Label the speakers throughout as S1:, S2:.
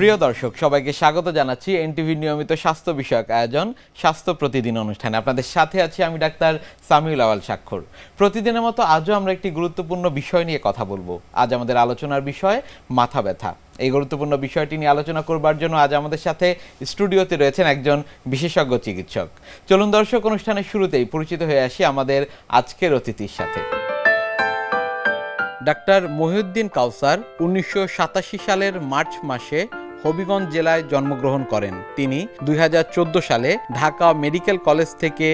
S1: প্রিয় দর্শক সবাইকে স্বাগত জানাচ্ছি এনটিভি নিয়মিত স্বাস্থ্য বিষয়ক আয়োজন স্বাস্থ্য প্রতিদিন অনুষ্ঠানে। আপনাদের সাথে আছি আমি ডাক্তার সামিউল আওয়াল স্বাক্ষর। প্রতিদিনের মতো আজও আমরা একটি গুরুত্বপূর্ণ বিষয় নিয়ে কথা বলবো। আজ আমাদের আলোচনার বিষয় মাথা ব্যথা। এই গুরুত্বপূর্ণ বিষয়টি নিয়ে আলোচনা করবার জন্য আজ আমাদের সাথে স্টুডিওতে রয়েছেন একজন বিশেষজ্ঞ চিকিৎসক। চলুন দর্শক, অনুষ্ঠানের শুরুতেই পরিচিত হয়ে আসি আমাদের আজকের অতিথির সাথে। ডাক্তার মহিউদ্দিন কাউসার ১৯৮৭ সালের মার্চ মাসে হবিগঞ্জ জেলায় জন্মগ্রহণ করেন। তিনি ২০১৪ সালে ঢাকা মেডিকেল কলেজ থেকে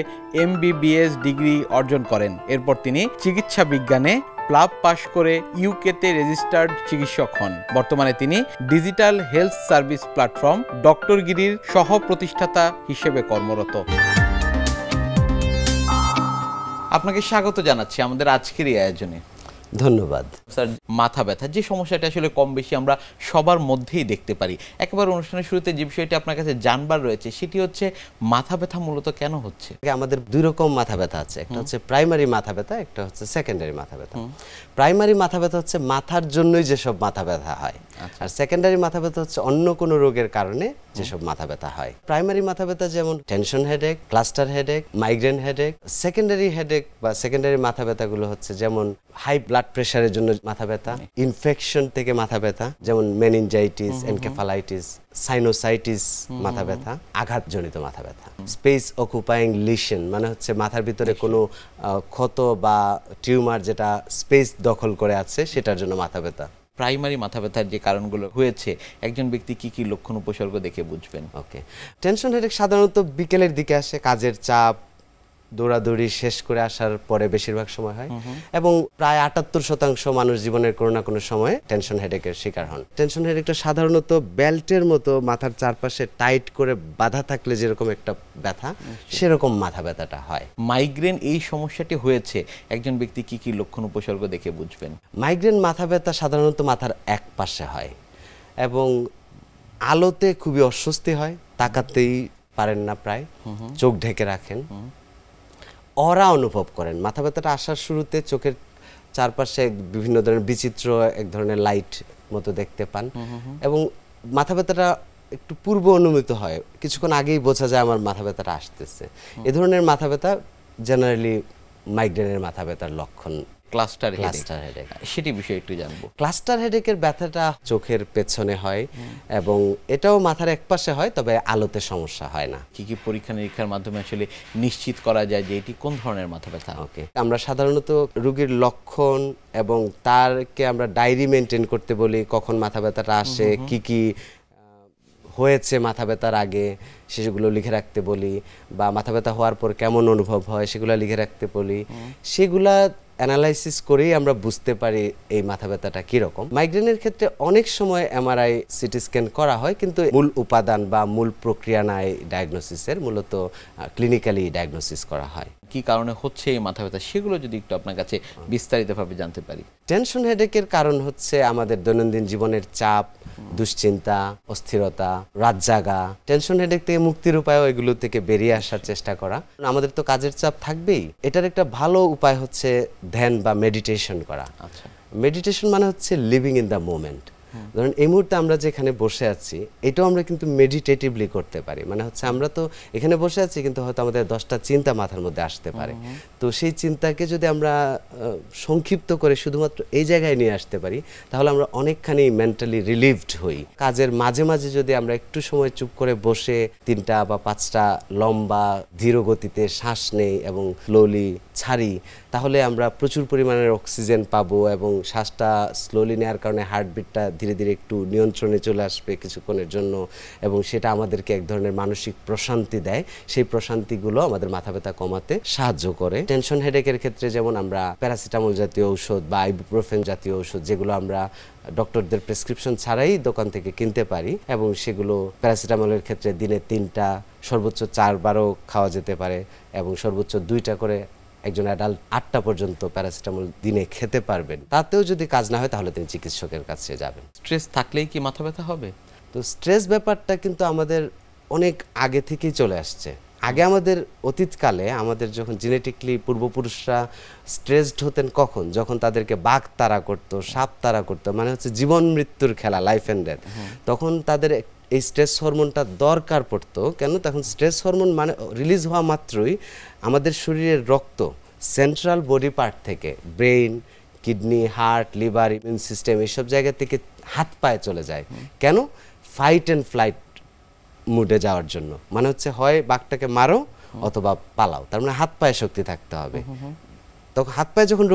S1: MBBS ডিগ্রি অর্জন করেন। এরপর তিনি চিকিৎসা বিজ্ঞানে প্লাব পাশ করে ইউকেতে রেজিস্টার্ড চিকিৎসক হন। বর্তমানে তিনি ডিজিটাল হেলথ সার্ভিস প্ল্যাটফর্ম ডক্টরগিরির সহ প্রতিষ্ঠাতা হিসেবে কর্মরত। আপনাকে স্বাগত জানাচ্ছি আমাদের আজকের এই আয়োজনে।
S2: ধন্যবাদ
S1: স্যার, মাথা ব্যথা যে সমস্যাটা আসলে কম বেশি আমরা সবার মধ্যেই দেখতে পারি। একেবারে অনুষ্ঠানের শুরুতে যে বিষয়টি আপনার কাছে জানবার রয়েছে সেটি হচ্ছে মাথা ব্যথা মূলত কেন হচ্ছে?
S2: আমাদের দুই রকম মাথা ব্যথা আছে, একটা হচ্ছে প্রাইমারি মাথা ব্যথা, একটা হচ্ছে সেকেন্ডারি মাথা ব্যথা। প্রাইমারি মাথা ব্যথা হচ্ছে মাথার জন্যই যেসব মাথা ব্যথা হয়, আর সেকেন্ডারি মাথা ব্যথা হচ্ছে অন্য কোনো রোগের কারণে যেসব মাথা ব্যথা হয়। প্রাইমারি মাথা ব্যথা যেমন tension headache, cluster headache, migraine headache. Secondary headache বা সেকেন্ডারি মাথা ব্যথাগুলো হচ্ছে যেমন হাই ব্লাড প্রেশারের জন্য মাথা ব্যথা, ইনফেকশন থেকে মাথা ব্যথা যেমন মেনিনজাইটিস, এনকেফালাইটিস, সাইনোসাইটিস মাথা ব্যথা, আঘাতজনিত মাথা ব্যথা। স্পেস অকুপাইং লিশন মানে হচ্ছে মাথার ভিতরে কোনো ক্ষত বা টিউমার যেটা স্পেস দখল করে আছে সেটার জন্য মাথা ব্যথা।
S1: প্রাইমারি মাথা ব্যথার যে কারণগুলো হয়েছে একজন ব্যক্তি কি কি লক্ষণ উপসর্গ দেখে বুঝবেন?
S2: ওকে, টেনশন হেডেক সাধারণত বিকেলের দিকে আসে, কাজের চাপ, দৌড়াদৌড়ি শেষ করে আসার পরে বেশিরভাগ সময় হয়, এবং প্রায় ৭৮% মানুষ জীবনের কোনো না কোনো সময় টেনশন হেডেকের শিকার হন। টেনশন হেডেকটা সাধারণত বেল্টের মতো মাথার চারপাশে টাইট করে বাঁধা থাকলে যেরকম একটা ব্যথা, সেরকম মাথা ব্যথাটা হয়।
S1: মাইগ্রেন এই সমস্যাটি হয়েছে একজন ব্যক্তি কি কি লক্ষণ উপসর্গ দেখে বুঝবেন?
S2: মাইগ্রেন মাথা ব্যথা সাধারণত মাথার এক পাশে হয় এবং আলোতে খুবই অস্বস্তি হয়, তাকাতেই পারেন না, প্রায় চোখ ঢেকে রাখেন, অরা অনুভব করেন। মাথা ব্যথাটা আসার শুরুতে চোখের চারপাশে বিভিন্ন ধরনের বিচিত্র এক ধরনের লাইট মতো দেখতে পান, এবং মাথা ব্যথাটা একটু পূর্ব অনুমিত হয়, কিছুক্ষণ আগেই বোঝা যায় আমার মাথা ব্যথাটা আসতেছে। এ ধরনের মাথা ব্যথা জেনারেলি মাইগ্রেনের মাথা ব্যথার লক্ষণ।
S1: ক্লাস্টার হেডেক সেটি বিষয়ে একটু জানবো।
S2: ক্লাস্টার হেডেকের ব্যথাটা চোখের পেছনে হয় এবং এটাও মাথার একপাশে হয়, তবে আলোতে সমস্যা হয় না।
S1: কি কি পরীক্ষা নিরীক্ষার মাধ্যমে আসলে নিশ্চিত করা যায় যে এটি কোন ধরনের মাথা ব্যথা?
S2: ওকে, আমরা সাধারণত রোগীর লক্ষণ এবং তারকে আমরা ডায়েরি মেনটেন করতে বলি, কখন মাথা ব্যথাটা আসে, কি কি হয়েছে মাথা ব্যথার আগে সেগুলো লিখে রাখতে বলি, বা মাথা ব্যথা হওয়ার পর কেমন অনুভব হয় সেগুলো লিখে রাখতে বলি। সেগুলা অ্যানালাইসিস করেই আমরা বুঝতে পারি এই মাথা ব্যথাটা কীরকম। মাইগ্রেনের ক্ষেত্রে অনেক সময় MRI, সিটি স্ক্যান করা হয়, কিন্তু মূল উপাদান বা মূল প্রক্রিয়া নাই ডায়াগনোসিসের, মূলত ক্লিনিক্যালি ডায়াগনোসিস করা হয়।
S1: কি কারণে হচ্ছে এই মাথা ব্যথা সেগুলো যদি একটু আপনার কাছে বিস্তারিতভাবে জানতে পারি।
S2: টেনশন হেডেকের কারণ হচ্ছে আমাদের দৈনন্দিন জীবনের চাপ, দুশ্চিন্তা, অস্থিরতা, রাত জাগা। টেনশন হেডেক থেকে মুক্তির উপায়ও এগুলো থেকে বেরিয়ে আসার চেষ্টা করা। আমাদের তো কাজের চাপ থাকবেই, এটার একটা ভালো উপায় হচ্ছে ধ্যান বা মেডিটেশন করা।
S1: আচ্ছা,
S2: মেডিটেশন মানে হচ্ছে লিভিং ইন দ্য মোমেন্ট। ধরুন এই মুহূর্তে আমরা যেখানে বসে আছি এটাও আমরা কিন্তু মেডিটেটিভলি করতে পারি। মানে হচ্ছে আমরা তো এখানে বসে আছি, কিন্তু হয়তো আমাদের 10টা চিন্তা মাথার মধ্যে আসতে পারে। তো সেই চিন্তাকে যদি আমরা সংক্ষিপ্ত করে শুধুমাত্র এই জায়গায় নিয়ে আসতে পারি, তাহলে আমরা অনেকখানি মেন্টালি রিলিভড হই। কাজের মাঝে মাঝে যদি আমরা একটু সময় চুপ করে বসে 3টা বা 5টা লম্বা ধীর গতিতে শ্বাস নেই এবং স্লোলি ছাড়ি, তাহলে আমরা প্রচুর পরিমাণের অক্সিজেন পাবো, এবং শ্বাসটা স্লোলি নেওয়ার কারণে হার্টবিটটা ধীরে ধীরে একটু নিয়ন্ত্রণে চলে আসবে কিছুক্ষণের জন্য, এবং সেটা আমাদেরকে এক ধরনের মানসিক প্রশান্তি দেয়। সেই প্রশান্তিগুলো আমাদের মাথা ব্যথা কমাতে সাহায্য করে। টেনশন হেডেকের ক্ষেত্রে যেমন আমরা প্যারাসিটামল জাতীয় ঔষধ বা আইবুপ্রোফেন জাতীয় ঔষধ, যেগুলো আমরা ডক্টরদের প্রেসক্রিপশন ছাড়াই দোকান থেকে কিনতে পারি, এবং সেগুলো প্যারাসিটামলের ক্ষেত্রে দিনে 3টা, সর্বোচ্চ 4বারও খাওয়া যেতে পারে, এবং সর্বোচ্চ 2টা করে একজন অ্যাডাল্ট 8টা পর্যন্ত প্যারাসিটামল দিনে খেতে পারবেন। তাতেও যদি কাজ না হয় তাহলে তিনি চিকিৎসকের কাছে যাবেন।
S1: স্ট্রেস থাকলেই কি মাথা ব্যথা হবে?
S2: তো স্ট্রেস ব্যাপারটা কিন্তু আমাদের অনেক আগে থেকেই চলে আসছে। আগে আমাদের অতীতকালে আমাদের যখন জেনেটিকলি পূর্বপুরুষরা স্ট্রেসড হতেন কখন, যখন তাদেরকে বাঘ তাড়া করতো, সাপ তাড়া করতো, মানে হচ্ছে জীবন মৃত্যুর খেলা, লাইফ অ্যান্ড ডেথ, তখন তাদের এই স্ট্রেস হরমোনটা দরকার পড়তো। কেন? তখন স্ট্রেস হরমোন মানে রিলিজ হওয়া মাত্রই আমাদের শরীরের রক্ত সেন্ট্রাল বডি পার্ট থেকে brain, kidney, heart, liver, immune system এইসব জায়গা থেকে হাত পায়ে চলে যায়। কেন? ফাইট অ্যান্ড ফ্লাইট মুডে যাওয়ার জন্য। মানে হচ্ছে হয় বাঘটাকে মারো অথবা পালাও, তার মানে হাত পায়ে শক্তি থাকতে হবে। তখন হাত পায়ে যখন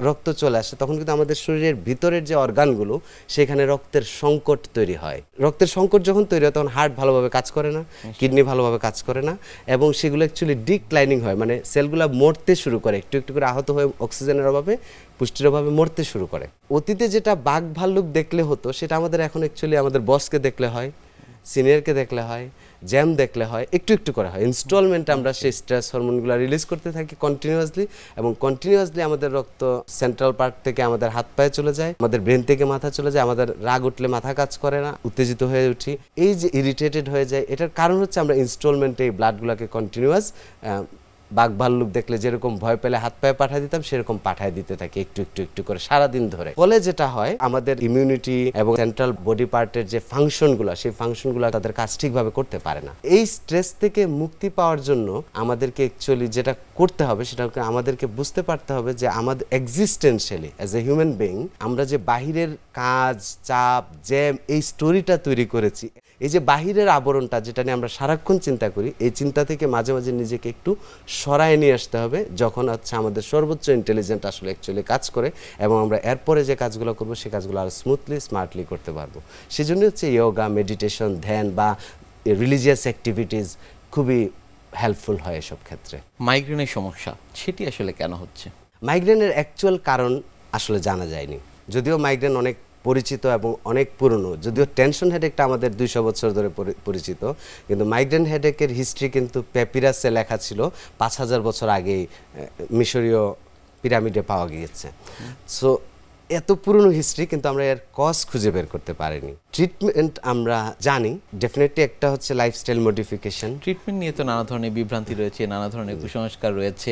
S2: রক্ত চলে আসে তখন কিন্তু আমাদের শরীরের ভিতরের যে অর্গানগুলো সেখানে রক্তের সংকট তৈরি হয়। রক্তের সংকট যখন তৈরি হয় তখন হার্ট ভালোভাবে কাজ করে না, কিডনি ভালোভাবে কাজ করে না, এবং সেগুলো অ্যাকচুয়ালি ডিক্লাইনিং হয়, মানে সেলগুলো মরতে শুরু করে, একটু একটু করে আহত হয়ে অক্সিজেনের অভাবে, পুষ্টির অভাবে মরতে শুরু করে। অতীতে যেটা বাঘ ভাল্লুক দেখলে হতো সেটা আমাদের এখন অ্যাকচুয়ালি আমাদের বসকে দেখলে হয়, সিনিয়রকে দেখলে হয়, জ্যাম দেখলে হয়, একটু একটু করে হয়। ইনস্টলমেন্ট আমরা সেই স্ট্রেস হরমোনগুলো রিলিজ করতে থাকি কন্টিনিউয়াসলি, এবং কন্টিনিউয়াসলি আমাদের রক্ত সেন্ট্রাল পার্ট থেকে আমাদের হাত পায়ে চলে যায়, আমাদের ব্রেন থেকে মাথা চলে যায়, আমাদের রাগ উঠলে মাথা কাজ করে না, উত্তেজিত হয়ে উঠি, এই যে ইরিটেটেড হয়ে যায়, এটার কারণ হচ্ছে আমরা ইনস্টলমেন্টে এই ব্লাডগুলোকে কন্টিনিউয়াস বাঘ ভাল্লুক দেখলে যেরকম ভয় পেলে হাত পায়ে পাঠিয়ে দিতাম সেরকম পাঠিয়ে দিতে থাকি একটু একটু একটু করে সারাদিন ধরে। ফলে যেটা হয় আমাদের ইমিউনিটি এবং সেন্ট্রাল বডি পার্টের যে ফাংশনগুলো সেই ফাংশনগুলো তাদের কাজ ঠিকভাবে করতে পারে না। এই স্ট্রেস থেকে মুক্তি পাওয়ার জন্য আমাদেরকে অ্যাকচুয়ালি যেটা করতে হবে সেটা আমাদেরকে বুঝতে পারতে হবে যে আমাদের এক্সিস্টেন্সিয়ালি অ্যাজ এ হিউম্যান বিইং আমরা যে বাহিরের কাজ, চাপ, জ্যাম, এই স্টোরিটা তৈরি করেছি, এই যে বাহিরের আবরণটা যেটা নিয়ে আমরা সারাক্ষণ চিন্তা করি, এই চিন্তা থেকে মাঝে মাঝে নিজেকে একটু সরায় নিয়ে আসতে হবে, যখন হচ্ছে আমাদের সর্বোচ্চ ইন্টেলিজেন্ট আসলে অ্যাকচুয়ালি কাজ করে, এবং আমরা এরপরে যে কাজগুলো করবো সেই কাজগুলো আরো স্মুথলি স্মার্টলি করতে পারবো। সেজন্য হচ্ছে যোগা, মেডিটেশন, ধ্যান বা রিলিজিয়াস অ্যাক্টিভিটিস খুবই হেল্পফুল হয় এসব ক্ষেত্রে।
S1: মাইগ্রেনের সমস্যা সেটি আসলে কেন হচ্ছে?
S2: মাইগ্রেনের অ্যাকচুয়াল কারণ আসলে জানা যায়নি, যদিও মাইগ্রেন অনেক পরিচিত এবং অনেক পুরনো, যদিও টেনশন হেডেকটা আমাদের 200 বছর ধরে পরিচিত, কিন্তু মাইগ্রেন হেডেকের হিস্ট্রি কিন্তু প্যাপিরাসে লেখা ছিল 5000 বছর আগেই মিশরীয় পিরামিডে পাওয়া গিয়েছে। সো এত পুরনো হিস্ট্রি, কিন্তু আমরা এর কজ খুঁজে বের করতে পারিনি। ট্রিটমেন্ট আমরা জানি, ডেফিনেটলি একটা হচ্ছে লাইফস্টাইল মডিফিকেশন।
S1: ট্রিটমেন্ট নিয়ে তো নানা ধরনের বিভ্রান্তি রয়েছে, নানা ধরনের কুসংস্কার রয়েছে।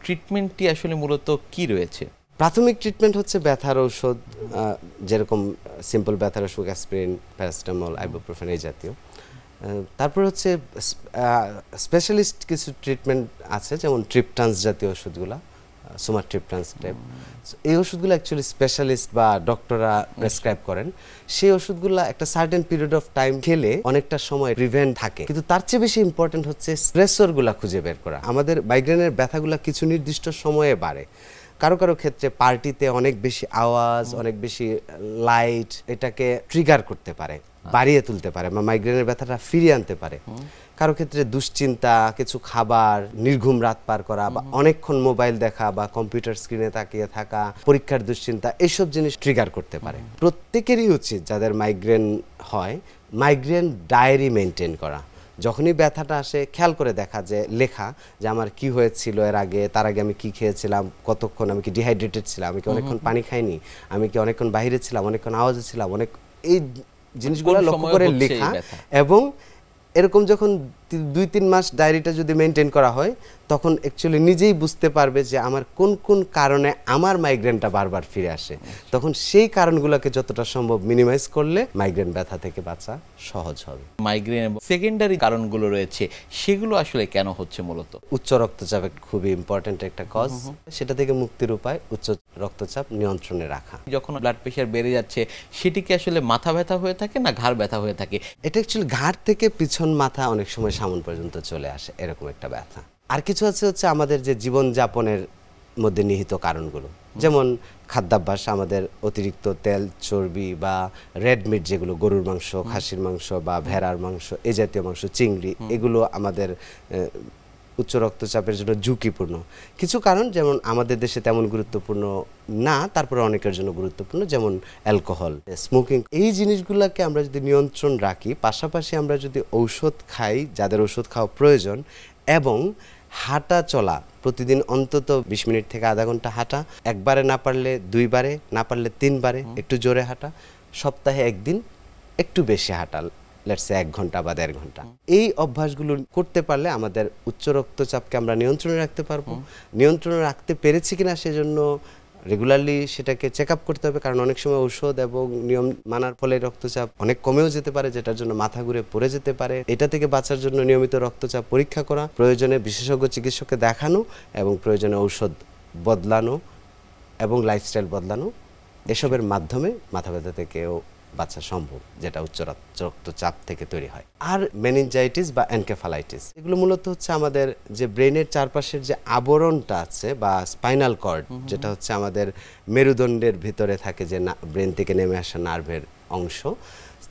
S1: ট্রিটমেন্টটি আসলে মূলত কি রয়েছে?
S2: প্রাথমিক ট্রিটমেন্ট হচ্ছে ব্যথার ঔষধ, যেরকম সিম্পল ব্যথার ওষুধ অ্যাসপিরিন, প্যারাসিটামল, আইবুপ্রোফেন এই জাতীয়। তারপর হচ্ছে স্পেশালিস্ট কিছু ট্রিটমেন্ট আছে, যেমন ট্রিপটান্স জাতীয় ওষুধগুলো, সোমাট্রিপটান্স টাইপ। এই ওষুধগুলো অ্যাকচুয়ালি স্পেশালিস্ট বা ডক্টররা প্রেসক্রাইব করেন। সেই ওষুধগুলো একটা সার্টেন পিরিয়ড অফ টাইম খেলে অনেকটা সময় প্রিভেন্ট থাকে, কিন্তু তার চেয়ে বেশি ইম্পর্টেন্ট হচ্ছে স্ট্রেসরগুলো খুঁজে বের করা। আমাদের মাইগ্রেনের ব্যথাগুলো কিছু নির্দিষ্ট সময়ে বাড়ে, কারো কারো ক্ষেত্রে পার্টিতে অনেক বেশি আওয়াজ, অনেক বেশি লাইট এটাকে ট্রিগার করতে পারে, বাড়িয়ে তুলতে পারে বা মাইগ্রেনের ব্যথাটা ফিরিয়ে আনতে পারে। কারো ক্ষেত্রে দুশ্চিন্তা, কিছু খাবার, নির্ঘুম রাত পার করা বা অনেকক্ষণ মোবাইল দেখা বা কম্পিউটার স্ক্রিনে তাকিয়ে থাকা, পরীক্ষার দুশ্চিন্তা, এইসব জিনিস ট্রিগার করতে পারে। প্রত্যেকেরই উচিত যাদের মাইগ্রেন হয় মাইগ্রেন ডায়েরি মেনটেন করা। যখনই ব্যথাটা আসে খেয়াল করে দেখা, যে লেখা যে আমার কি হয়েছিল এর আগে, তার আগে আমি কি খেয়েছিলাম, কতক্ষণ, আমি কি ডিহাইড্রেটেড ছিলাম, আমি কি অনেকক্ষণ পানি খাইনি, আমি কি অনেকক্ষণ বাইরে ছিলাম, অনেকক্ষণ আওয়াজে ছিলাম, অনেক এই জিনিসগুলো লক্ষ্য করে লেখা। এবং এরকম যখন 2-3 মাস ডায়েরিটা যদি মেনটেন করা হয় তখন অ্যাকচুয়ালি নিজেই বুঝতে পারবে যে আমার কোন কোন কারণে আমার মাইগ্রেনটা বারবার ফিরে আসে। তখন সেই কারণগুলোকে যতটা সম্ভব মিনিমাইজ করলে মাইগ্রেন ব্যথা থেকে বাঁচা সহজ হবে।
S1: মাইগ্রেন সেকেন্ডারি কারণগুলো রয়েছে, সেগুলো আসলে কেন হচ্ছে? মূলত
S2: উচ্চ রক্তচাপ খুবই ইম্পর্টেন্ট একটা কজ। সেটা থেকে মুক্তির উপায় উচ্চ রক্তচাপ নিয়ন্ত্রণে রাখা।
S1: যখন ব্লাড প্রেশার বেড়ে যাচ্ছে সেটি কি আসলে মাথা ব্যথা হয়ে থাকে না ঘাড় ব্যথা হয়ে থাকে?
S2: এটা অ্যাকচুয়ালি ঘাড় থেকে পিছন মাথা অনেক সময় সামন পর্যন্ত চলে আসে, এরকম একটা ব্যথা। আর কিছু হচ্ছে আমাদের যে জীবনযাপনের মধ্যে নিহিত কারণগুলো, যেমন খাদ্যাভ্যাস, আমাদের অতিরিক্ত তেল, চর্বি বা রেড মিট, যেগুলো গরুর মাংস, খাসির মাংস বা ভেড়ার মাংস, এই জাতীয় মাংস, চিংড়ি, এগুলো আমাদের উচ্চ রক্তচাপের জন্য ঝুঁকিপূর্ণ। কিছু কারণ যেমন আমাদের দেশে তেমন গুরুত্বপূর্ণ না, তারপরে অনেকের জন্য গুরুত্বপূর্ণ, যেমন অ্যালকোহল, স্মোকিং। এই জিনিসগুলোকে আমরা যদি নিয়ন্ত্রণ রাখি, পাশাপাশি আমরা যদি ঔষধ খাই, যাদের ওষুধ খাওয়া প্রয়োজন, এবং হাঁটা চলা প্রতিদিন অন্তত 20 মিনিট থেকে আধা ঘন্টা হাঁটা, একবারে না পারলে 2 বারে, না পারলে 3 বারে একটু জোরে হাঁটা, সপ্তাহে 1 দিন একটু বেশি হাঁটা, লেটস সে 1 ঘন্টা বা 1.5 ঘন্টা। এই অভ্যাসগুলো করতে পারলে আমাদের উচ্চ রক্তচাপকে আমরা নিয়ন্ত্রণে রাখতে পারবো। নিয়ন্ত্রণে রাখতে পেরেছি কিনা সেজন্য রেগুলারলি সেটাকে চেক আপ করতে হবে, কারণ অনেক সময় ঔষধ এবং নিয়ম মানার ফলে রক্তচাপ অনেক কমেও যেতে পারে, যেটার জন্য মাথা ঘুরে পড়ে যেতে পারে। এটা থেকে বাঁচার জন্য নিয়মিত রক্তচাপ পরীক্ষা করা, প্রয়োজনে বিশেষজ্ঞ চিকিৎসককে দেখানো এবং প্রয়োজনে ঔষধ বদলানো এবং লাইফস্টাইল বদলানো, এসবের মাধ্যমে মাথা ব্যথা থেকেও বাঁচা সম্ভব, যেটা উচ্চ রক্তচাপ থেকে তৈরি হয়। আর মেনিনজাইটিস বা এনকেফালাইটিস, এগুলো মূলত হচ্ছে আমাদের যে ব্রেনের চারপাশের যে আবরণটা আছে বা স্পাইনাল কর্ড, যেটা হচ্ছে আমাদের মেরুদণ্ডের ভিতরে থাকে, যে ব্রেন থেকে নেমে আসা নার্ভের অংশ,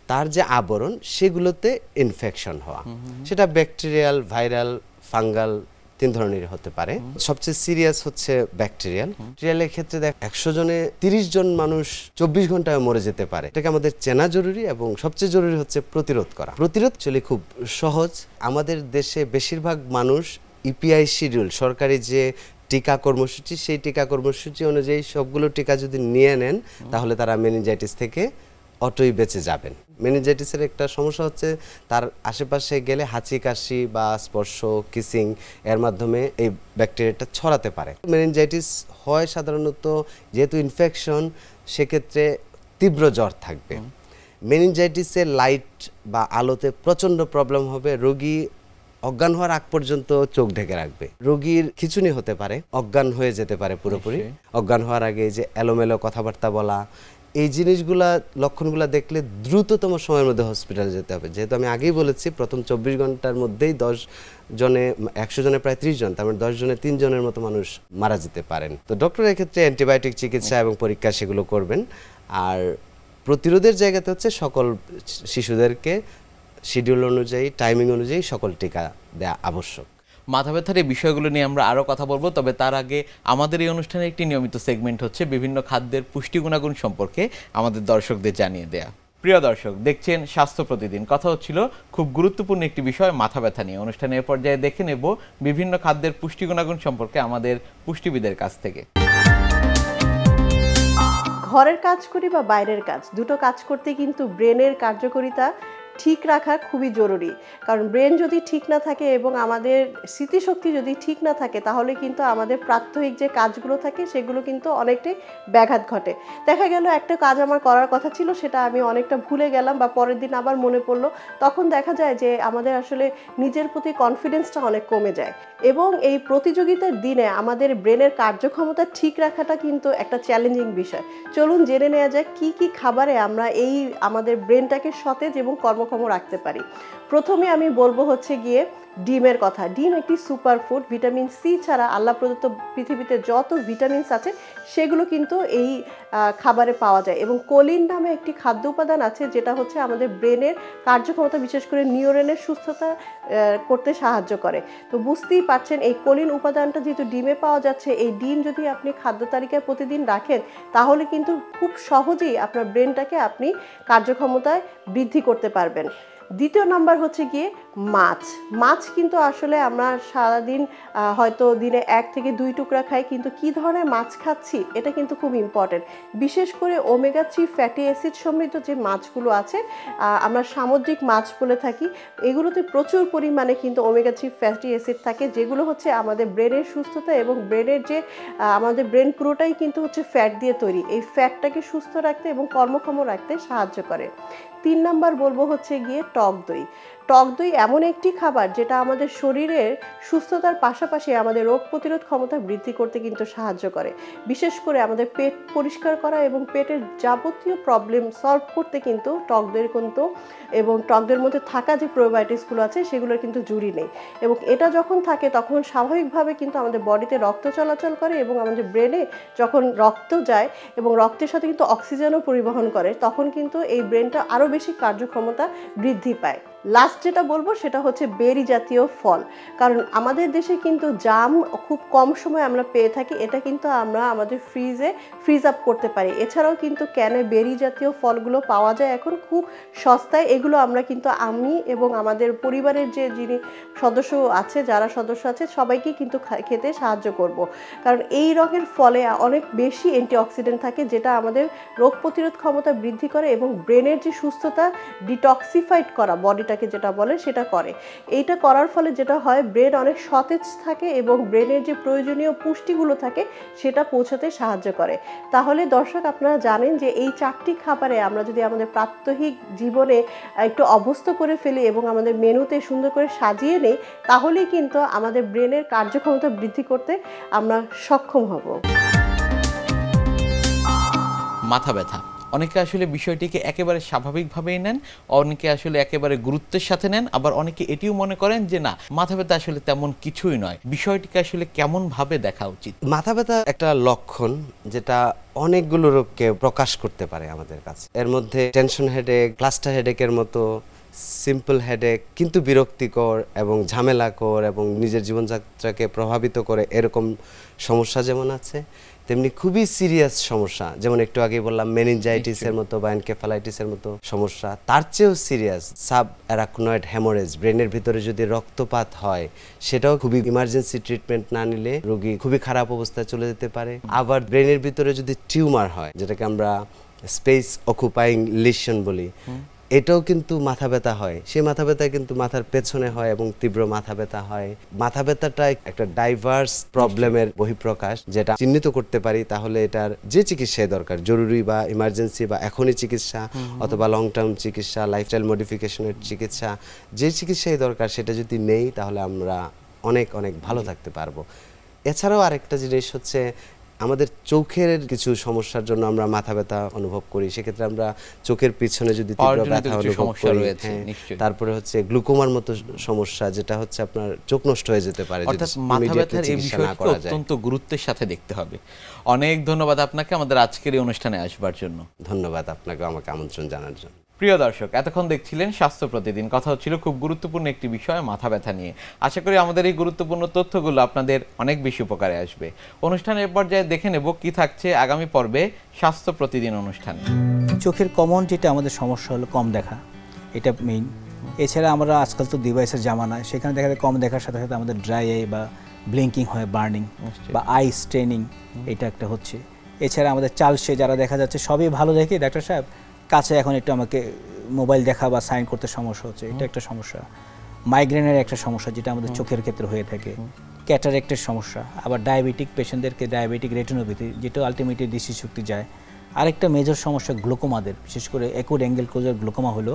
S2: তার যে আবরণ সেগুলোতে ইনফেকশন হওয়া, সেটা ব্যাকটেরিয়াল, ভাইরাল, ফাঙ্গাল, 3 ধরনের হতে পারে। সবচেয়ে সিরিয়াস হচ্ছে ব্যাকটেরিয়ালের ক্ষেত্রে 100 জনে 30 জন মানুষ 24 ঘন্টায় মরে যেতে পারে। এটাকে আমাদের চেনা জরুরি এবং সবচেয়ে জরুরি হচ্ছে প্রতিরোধ করা। প্রতিরোধ চলে খুব সহজ। আমাদের দেশে বেশিরভাগ মানুষ ইপিআই শিডিউল, সরকারি যে টিকা কর্মসূচি, সেই টিকা কর্মসূচি অনুযায়ী সবগুলো টিকা যদি নিয়ে নেন, তাহলে তারা মেনিনজাইটিস থেকে অটোই বেঁচে যাবেন। মেনিনজাইটিসের একটা সমস্যা হচ্ছে তার আশেপাশে গেলে হাঁচি কাশি বা স্পর্শ, কিসিং এর মাধ্যমে এই ব্যাকটেরিয়াটা ছড়াতে পারে। মেনিনজাইটিস হয় সাধারণত, যেহেতু ইনফেকশন, সেক্ষেত্রে তীব্র জ্বর থাকবে। মেনিনজাইটিসে লাইট বা আলোতে প্রচণ্ড প্রবলেম হবে। রোগী অজ্ঞান হওয়ার আগ পর্যন্ত চোখ ঢেকে রাখবে। রোগীর খিঁচুনি হতে পারে, অজ্ঞান হয়ে যেতে পারে পুরোপুরি। অজ্ঞান হওয়ার আগে যে এলোমেলো কথাবার্তা বলা, এই জিনিসগুলা, লক্ষণগুলা দেখলে দ্রুততম সময়ের মধ্যে হসপিটালে যেতে হবে। যেহেতু আমি আগেই বলেছি, প্রথম 24 ঘন্টার মধ্যেই 10 জনে, 100 জনে প্রায় 30 জন, তার মানে 10 জনে 3 জনের মতো মানুষ মারা যেতে পারেন। তো ডক্টরের ক্ষেত্রে অ্যান্টিবায়োটিক চিকিৎসা এবং পরীক্ষা সেগুলো করবেন। আর প্রতিরোধের জায়গাতে হচ্ছে সকল শিশুদেরকে শিডিউল অনুযায়ী, টাইমিং অনুযায়ী সকল টিকা দেওয়া আবশ্যক।
S1: মাথা ব্যথার এই বিষয়গুলো নিয়ে আমরা আরও কথা বলবো, তবে তার আগে আমাদের এই অনুষ্ঠানের একটি নিয়মিত সেগমেন্ট হচ্ছে বিভিন্ন খাদ্যের পুষ্টি গুণাগুণ সম্পর্কে আমাদের দর্শকদের জানিয়ে দেয়া। প্রিয় দর্শক, দেখছেন স্বাস্থ্য প্রতিদিন। কথা হচ্ছিল খুব গুরুত্বপূর্ণ একটি বিষয়, মাথা ব্যথা নিয়ে। অনুষ্ঠানের পর্যায়ে দেখে নেব বিভিন্ন খাদ্যের পুষ্টি গুণাগুণ সম্পর্কে আমাদের পুষ্টিবিদের কাছ থেকে।
S3: ঘরের কাজ করি বা বাইরের কাজ, দুটো কাজ করতে কিন্তু ব্রেনের কার্যকারিতা ঠিক রাখা খুবই জরুরি। কারণ ব্রেন যদি ঠিক না থাকে এবং আমাদের স্মৃতিশক্তি যদি ঠিক না থাকে, তাহলে কিন্তু আমাদের প্রাত্যহিক যে কাজগুলো থাকে সেগুলো কিন্তু অনেকটাই ব্যাঘাত ঘটে। দেখা গেল একটা কাজ আমার করার কথা ছিল, সেটা আমি অনেকটা ভুলে গেলাম বা পরের দিন আবার মনে পড়লো, তখন দেখা যায় যে আমাদের আসলে নিজের প্রতি কনফিডেন্সটা অনেক কমে যায়। এবং এই প্রতিযোগিতার দিনে আমাদের ব্রেনের কার্যক্ষমতা ঠিক রাখাটা কিন্তু একটা চ্যালেঞ্জিং বিষয়। চলুন জেনে নেওয়া যায় কি কি খাবারে আমরা এই আমাদের ব্রেনটাকে সতেজ এবং কর্মক্ষম রাখতে পারি। প্রথমে আমি বলবো হচ্ছে গিয়ে ডিমের কথা। ডিম একটি সুপার ফুড। ভিটামিন সি ছাড়া আল্লাহ প্রদত্ত পৃথিবীতে যত ভিটামিনস আছে সেগুলো কিন্তু এই খাবারে পাওয়া যায়। এবং কোলিন নামে একটি খাদ্য উপাদান আছে, যেটা হচ্ছে আমাদের ব্রেনের কার্যক্ষমতা, বিশেষ করে নিউরনের সুস্থতা করতে সাহায্য করে। তো বুঝতেই পারছেন, এই কোলিন উপাদানটা যেহেতু ডিমে পাওয়া যাচ্ছে, এই ডিম যদি আপনি খাদ্য তালিকায় প্রতিদিন রাখেন, তাহলে কিন্তু খুব সহজেই আপনার ব্রেনটাকে আপনি কার্যক্ষমতায় বৃদ্ধি করতে পারবেন। দ্বিতীয় নাম্বার হচ্ছে গিয়ে মাছ। মাছ কিন্তু আসলে আমরা সারাদিন হয়তো দিনে 1 থেকে 2 টুকরা খাই, কিন্তু কি ধরনের মাছ খাচ্ছি এটা কিন্তু খুব ইম্পর্টেন্ট। বিশেষ করে ওমেগা 3 ফ্যাটি অ্যাসিড সমৃদ্ধ যে মাছগুলো আছে, আমরা সামুদ্রিক মাছ বলে থাকি, এগুলোতে প্রচুর পরিমাণে কিন্তু ওমেগা 3 ফ্যাটি অ্যাসিড থাকে, যেগুলো হচ্ছে আমাদের ব্রেনের সুস্থতা এবং ব্রেনের যে আমাদের ব্রেন পুরোটাই কিন্তু হচ্ছে ফ্যাট দিয়ে তৈরি। এই ফ্যাটটাকে সুস্থ রাখতে এবং কর্মক্ষম রাখতে সাহায্য করে। 3 নাম্বার বলবো হচ্ছে গিয়ে টক দই। টক দই এমন একটি খাবার যেটা আমাদের শরীরের সুস্থতার পাশাপাশি আমাদের রোগ প্রতিরোধ ক্ষমতা বৃদ্ধি করতে কিন্তু সাহায্য করে। বিশেষ করে আমাদের পেট পরিষ্কার করা এবং পেটের যাবতীয় প্রবলেম সলভ করতে কিন্তু টক দইয়ের কিন্তু, এবং টক দইয়ের মধ্যে থাকা যে প্রোবায়োটিক্সগুলো আছে সেগুলোর কিন্তু জুড়ি নেই। এবং এটা যখন থাকে তখন স্বাভাবিকভাবে কিন্তু আমাদের বডিতে রক্ত চলাচল করে এবং আমাদের ব্রেনে যখন রক্ত যায় এবং রক্তের সাথে কিন্তু অক্সিজেনও পরিবহন করে, তখন কিন্তু এই ব্রেনটা আরও বেশি কার্যক্ষমতা বৃদ্ধি পায়। লাস্ট যেটা বলবো সেটা হচ্ছে বেরি জাতীয় ফল, কারণ আমাদের দেশে কিন্তু জাম খুব কম সময় আমরা পেয়ে থাকি, এটা কিন্তু আমরা আমাদের ফ্রিজ আপ করতে পারি। এছাড়াও কিন্তু ক্যানে বেরি জাতীয় ফলগুলো পাওয়া যায় এখন খুব সস্তায়, এগুলো আমরা কিন্তু আমি এবং আমাদের পরিবারের যিনি যারা সদস্য আছে সবাইকে কিন্তু খেতে সাহায্য করব, কারণ এই রঙের ফলে অনেক বেশি অ্যান্টিঅক্সিডেন্ট থাকে যেটা আমাদের রোগ প্রতিরোধ ক্ষমতা বৃদ্ধি করে এবং ব্রেনের যে সুস্থতা ডিটক্সিফাইড করা বডিটাকে যেটা বলে সেটা করে। এইটা করার ফলে যেটা হয় ব্রেন অনেক সতেজ থাকে এবং ব্রেনের যে প্রয়োজনীয় পুষ্টিগুলো থাকে সেটা পৌঁছাতে সাহায্য করে। তাহলে দর্শক আপনারা জানেন যে এই 4টি খাবারে আমরা যদি আমাদের প্রাত্যহিক জীবনে একটু অভ্যস্ত করে ফেলি এবং আমাদের মেনুতে সুন্দর করে সাজিয়ে নেই, তাহলেই কিন্তু আমাদের ব্রেনের কার্যক্ষমতা বৃদ্ধি করতে আমরা সক্ষম হব।
S1: মাথা ব্যথা, অনেকে আসলে বিষয়টিকে একেবারে স্বাভাবিকভাবেই নেন, অনেকে আসলে একেবারে গুরুত্বের সাথে নেন, আবার অনেকে এটিও মনে করেন যে না, মাথা ব্যথা আসলে তেমন কিছুই নয়। বিষয়টিকে আসলে কেমন ভাবে দেখা উচিত?
S2: মাথা ব্যথা একটা লক্ষণ যেটা অনেকগুলো রোগকে প্রকাশ করতে পারে আমাদের কাছে। এর মধ্যে টেনশন হেডেক, ক্লাস্টার হেডেকের মতো সিম্পল হেডেক কিন্তু বিরক্তিকর এবং ঝামেলাকর এবং নিজের জীবনযাত্রাকে প্রভাবিত করে এরকম সমস্যা যেমন আছে, তেমনি খুবই সিরিয়াস সমস্যা, যেমন একটু আগে বললাম মেনিনজাইটিসের মতো বা এনকেফালাইটিসের মতো সমস্যা, তার চেয়েও সিরিয়াস সাব অ্যারাকনয়েড হ্যামোরেজ, ব্রেনের ভিতরে যদি রক্তপাত হয় সেটাও খুবই ইমার্জেন্সি ট্রিটমেন্ট না নিলে রোগী খুবই খারাপ অবস্থায় চলে যেতে পারে। আবার ব্রেনের ভিতরে যদি টিউমার হয়, যেটাকে আমরা স্পেস অকুপাইং লিশন বলি, এটাও কিন্তু মাথা ব্যথা হয়। সেই মাথা ব্যথা কিন্তু মাথার পেছনে হয় এবং তীব্র মাথা ব্যথা হয়। মাথা ব্যথাটা একটা ডাইভার্স প্রবলেমের বহিঃপ্রকাশ, যেটা চিহ্নিত করতে পারি তাহলে এটার যে চিকিৎসায় দরকার, জরুরি বা ইমার্জেন্সি বা এখনই চিকিৎসা অথবা লং টার্ম চিকিৎসা, লাইফস্টাইল মডিফিকেশনের চিকিৎসা, যে চিকিৎসাই দরকার সেটা যদি নেই তাহলে আমরা অনেক অনেক ভালো থাকতে পারবো। এছাড়াও আরেকটা জিনিস হচ্ছে আমাদের চোখের কিছু সমস্যার জন্য আমরা মাথা ব্যথা অনুভব করি, সেক্ষেত্রে আমরা চোখের পিছনে যদি তীব্র ব্যথা অনুভব করি, তারপরে হচ্ছে গ্লুকোমার মতো সমস্যা, যেটা হচ্ছে আপনার চোখ নষ্ট হয়ে যেতে পারে।
S1: অর্থাৎ মাথা ব্যথার এই বিষয়টি অত্যন্ত গুরুত্বের সাথে দেখতে হবে। অনেক ধন্যবাদ আপনাকে আমাদের আজকের এই অনুষ্ঠানে আসবার জন্য।
S2: ধন্যবাদ আপনাকে আমাকে আমন্ত্রণ জানার জন্য।
S1: প্রিয় দর্শক, এতক্ষণ দেখছিলেন স্বাস্থ্য প্রতিদিন। কথা হচ্ছিল খুব গুরুত্বপূর্ণ একটি বিষয়, মাথা ব্যথা নিয়ে। আশা করি আমাদের এই গুরুত্বপূর্ণ তথ্যগুলো আপনাদের অনেক বেশি উপকারে আসবে। অনুষ্ঠানের পর্যায়ে দেখে নেব কি থাকছে আগামী পর্বে স্বাস্থ্য প্রতিদিন অনুষ্ঠানে।
S4: চোখের কমন যেটা আমাদের সমস্যা হলো কম দেখা, এটা মেইন। এছাড়া আমরা আজকাল তো ডিভাইসের জামানায়, সেখানে দেখা যায় কম দেখার সাথে সাথে আমাদের ড্রাই আই বা ব্লিঙ্কিং হয়, বার্নিং বা আই স্ট্রেনিং, এটা একটা হচ্ছে। এছাড়া আমাদের চালসে যারা দেখা যাচ্ছে সবই ভালো দেখে, ডাক্তার সাহেব কাছে এখন একটু আমাকে মোবাইল দেখা বা সাইন করতে সমস্যা হচ্ছে, এটা একটা সমস্যা। মাইগ্রেনের একটা সমস্যা যেটা আমাদের চোখের ক্ষেত্রে হয়ে থাকে, ক্যাটারেক্টের সমস্যা। আবার ডায়াবেটিক পেশেন্টদেরকে ডায়াবেটিক রেটিনোপ্যাথি, যেটা আলটিমেটলি দৃষ্টিশক্তি যায়। আরেকটা মেজর সমস্যা গ্লুকোমাদের, বিশেষ করে অ্যাকুট অ্যাঙ্গেল ক্লোজার গ্লুকোমা হলো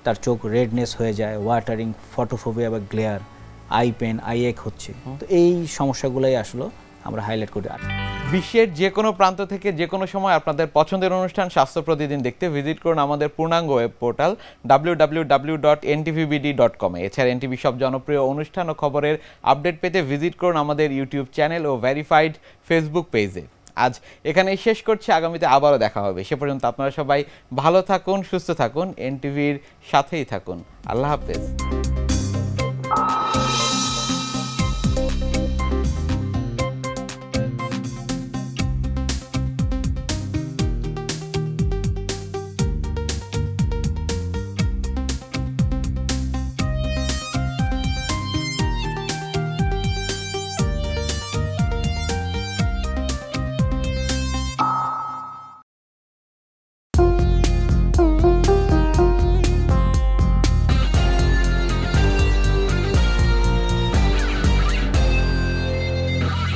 S4: তার চোখ রেডনেস হয়ে যায়, ওয়াটারিং, ফটোফোবিয়া বা গ্লেয়ার, আই পেন, আই এক হচ্ছে। তো এই সমস্যাগুলোই আসলে আমরা হাইলাইট করি।
S1: বিশ্বের যে কোনো প্রান্ত থেকে যে কোনো সময় আপনাদের পছন্দের অনুষ্ঠান স্বাস্থ্য প্রতিদিন দেখতে ভিজিট করুন আমাদের পূর্ণাঙ্গ ওয়েব পোর্টাল www.ntvbd.com। এছাড়া এনটিভি সব জনপ্রিয় অনুষ্ঠান ও খবরের আপডেট পেতে ভিজিট করুন আমাদের ইউটিউব চ্যানেল ও ভেরিফাইড ফেসবুক পেজে। আজ এখানেই শেষ করছি, আগামীতে আবারও দেখা হবে। সে পর্যন্ত আপনারা সবাই ভালো থাকুন, সুস্থ থাকুন, এনটিভির সাথেই থাকুন। আল্লাহ হাফেজ।